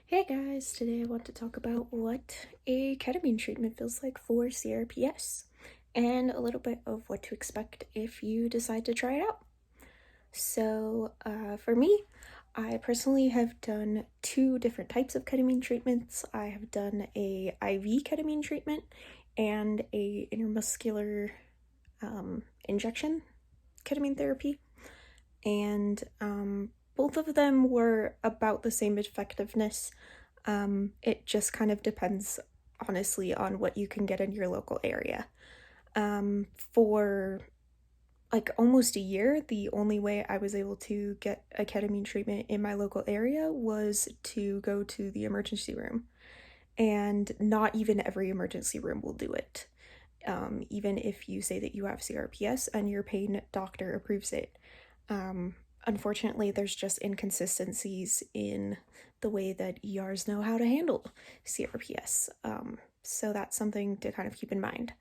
Hey guys, today I want to talk about what a ketamine treatment feels like for CRPS and a little bit of what to expect if you decide to try it out. For me, I personally have done two different types of ketamine treatments. I have done a IV ketamine treatment and a intramuscular injection ketamine therapy, and both of them were about the same effectiveness. It just kind of depends, honestly, on what you can get in your local area. For like almost a year, the only way I was able to get a ketamine treatment in my local area was to go to the emergency room. And not even every emergency room will do it. Even if you say that you have CRPS and your pain doctor approves it. Um, Unfortunately, there's just inconsistencies in the way that ERs know how to handle CRPS. So that's something to kind of keep in mind.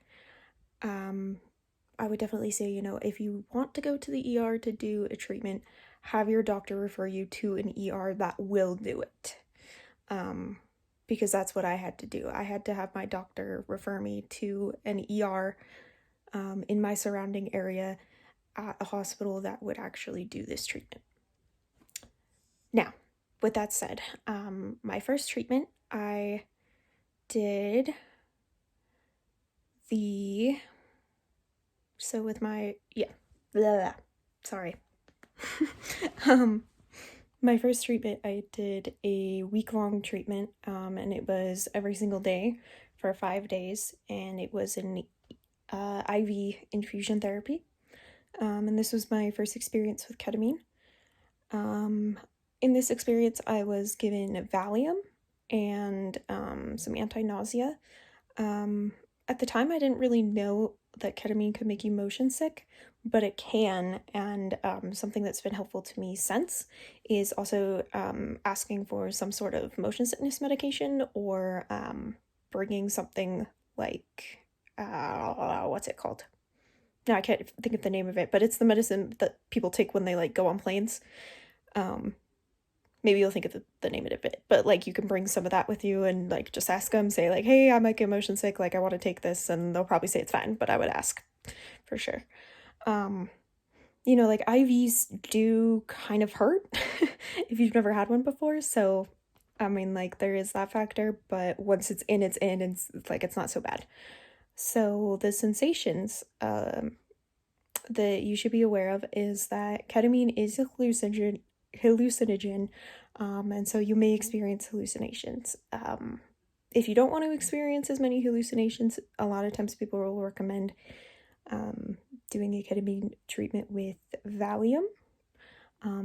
I would definitely say, if you want to go to the ER to do a treatment, have your doctor refer you to an ER that will do it. Because that's what I had to do. I had to have my doctor refer me to an ER in my surrounding area at a hospital that would actually do this treatment. Now, with that said, my first treatment, I did the, so with my, yeah, blah, blah, sorry. My first treatment, I did a week-long treatment, and it was every single day for 5 days, and it was an IV infusion therapy. And this was my first experience with ketamine. In this experience, I was given Valium and some anti-nausea. At the time, I didn't really know that ketamine could make you motion sick, but it can, and something that's been helpful to me since is also asking for some sort of motion sickness medication or bringing something like, what's it called? No, I can't think of the name of it, but it's the medicine that people take when they like go on planes. Maybe you'll think of the name of it, but like you can bring some of that with you and like just ask them, say like, hey, I might get motion sick, like I want to take this, and they'll probably say it's fine, but I would ask for sure. Like IVs do kind of hurt if you've never had one before, so I mean, like there is that factor, but once it's in, and it's not so bad. So the sensations that you should be aware of is that ketamine is a hallucinogen, and so you may experience hallucinations. If you don't want to experience as many hallucinations, a lot of times people will recommend doing a ketamine treatment with Valium,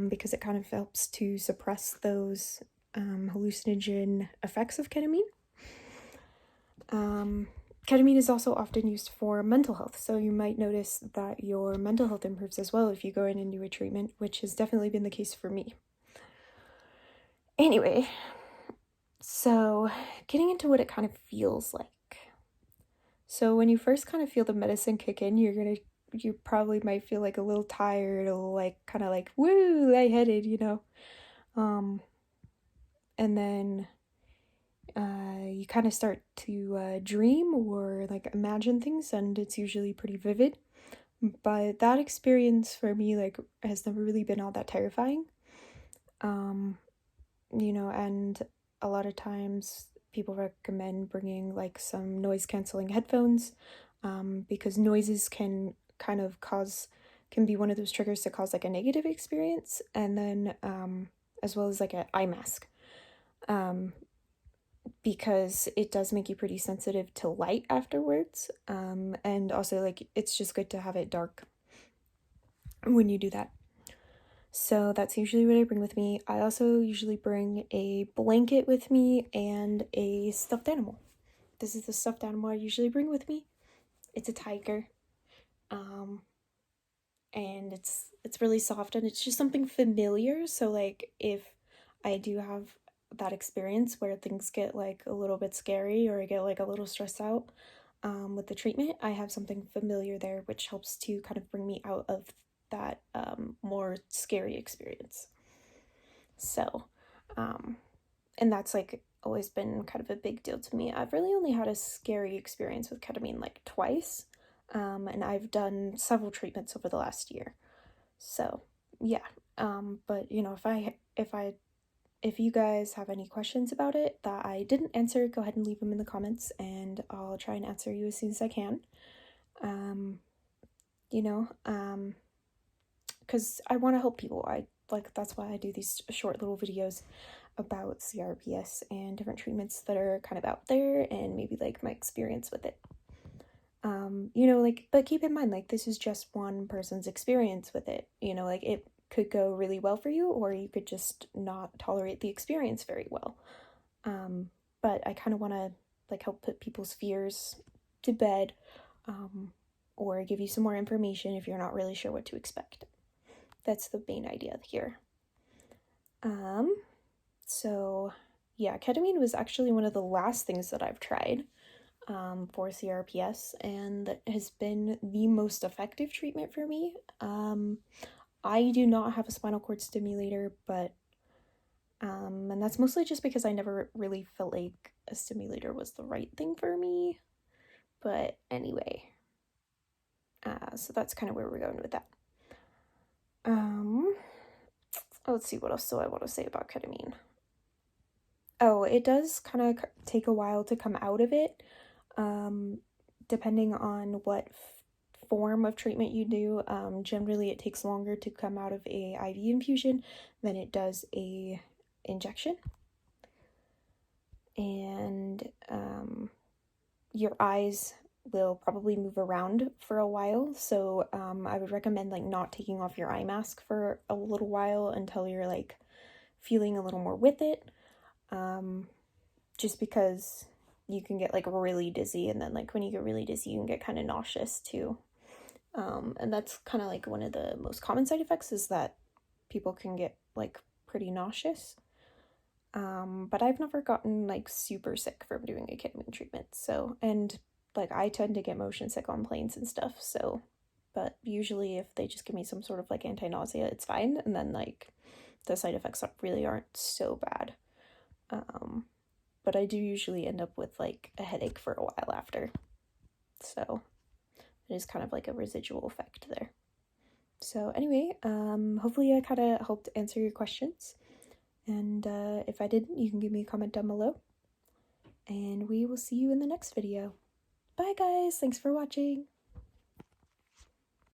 because it kind of helps to suppress those hallucinogen effects of ketamine. Ketamine is also often used for mental health, so you might notice that your mental health improves as well if you go in and do a treatment, which has definitely been the case for me. Anyway, so getting into what it kind of feels like. So when you first kind of feel the medicine kick in, you probably might feel like a little tired, or like kind of like woo, lightheaded, and then you kind of start to dream or like imagine things, and it's usually pretty vivid. But that experience for me like has never really been all that terrifying. And a lot of times people recommend bringing like some noise canceling headphones, because noises can be one of those triggers to cause like a negative experience, and then as well as like an eye mask, because it does make you pretty sensitive to light afterwards, and also like it's just good to have it dark when you do that. So that's usually what I bring with me. I also usually bring a blanket with me and a stuffed animal. This is the stuffed animal I usually bring with me. It's a tiger. And it's really soft, and it's just something familiar. So like if I do have that experience where things get like a little bit scary, or I get like a little stressed out with the treatment, I have something familiar there, which helps to kind of bring me out of that more scary experience. So and that's like always been kind of a big deal to me. I've really only had a scary experience with ketamine like twice, and I've done several treatments over the last year. So yeah, but you know, if you guys have any questions about it that I didn't answer, go ahead and leave them in the comments, and I'll try and answer you as soon as I can. You know, because I want to help people. That's why I do these short little videos about CRPS and different treatments that are kind of out there, and maybe like my experience with it. You know, like, but keep in mind, like, this is just one person's experience with it. You know, like, it could go really well for you, or you could just not tolerate the experience very well. But I kind of want to like help put people's fears to bed, or give you some more information if you're not really sure what to expect. That's the main idea here. So yeah, ketamine was actually one of the last things that I've tried for CRPS, and that has been the most effective treatment for me. I do not have a spinal cord stimulator, but and that's mostly just because I never really felt like a stimulator was the right thing for me. But anyway, so that's kind of where we're going with that. Let's see, what else do I want to say about ketamine? Oh, it does kind of take a while to come out of it, depending on what form of treatment you do. Generally, it takes longer to come out of a IV infusion than it does a injection. And your eyes will probably move around for a while, so I would recommend like not taking off your eye mask for a little while until you're like feeling a little more with it. Just because you can get like really dizzy, and then like when you get really dizzy you can get kind of nauseous too. And that's kind of like one of the most common side effects, is that people can get like pretty nauseous. But I've never gotten like super sick from doing a ketamine treatment. So, and like I tend to get motion sick on planes and stuff. So, but usually if they just give me some sort of like anti-nausea, it's fine. And then like the side effects really aren't so bad. But I do usually end up with like a headache for a while after. So it is kind of like a residual effect there. So anyway, hopefully I kind of helped answer your questions. And if I didn't, you can give me a comment down below. And we will see you in the next video. Bye guys, thanks for watching.